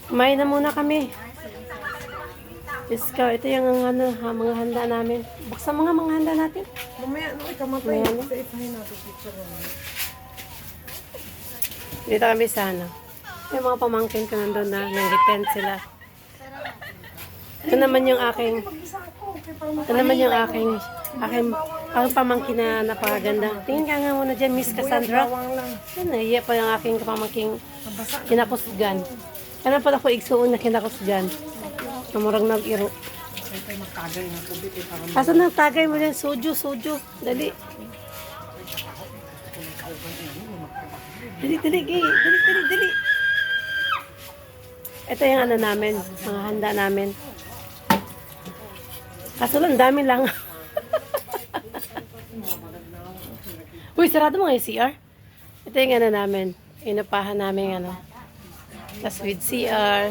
Kumain na muna kami. Diyos ko, ito yung mga handa namin. Buksan mga handa natin. Mamaya, ikamatay. Mamaya na. Sa isahin natin picture mo. Dito kami sana. May mga pamangkin ko nandun na nag-repent sila. Ito naman yung aking pamangkin na napakaganda. Tingin ka nga muna dyan, Miss Cassandra. Yan, iya pa yung aking pamangking kinakusgan. Ano pala ko igsuon na kinakusgan? Namurang nag-iro. Asan ang tagay mo dyan? Soju. Dali. Dali. Ito yung namin, mga handa namin. Kaso lang, dami lang. Uy, sarado mo nga yung CR. Ito yung namin. Inupahan namin Tas with CR.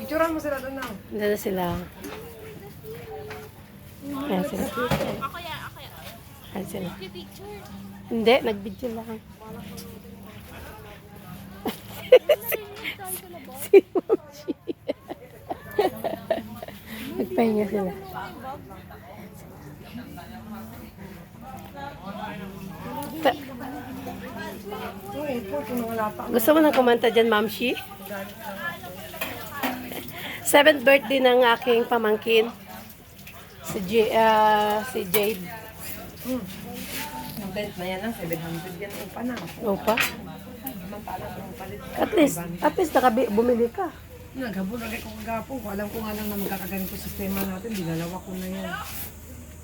Picturean mo sila doon na. Hindi na sila. Ayan sila. Ayan sila. Hindi, nag-video lang. Si Mochi. Nagpahinga sila. Gusto mo nang kumanta dyan, Mamshi? 7th birthday ng aking pamangkin. Si Jade. Ang belt na yan ang 700 yan upa na. Opa? At least bumili ka. Naghabol na kay kong kagapo. Alam ko nga lang na magkakaganito sistema natin. Dinalawa ko na yan.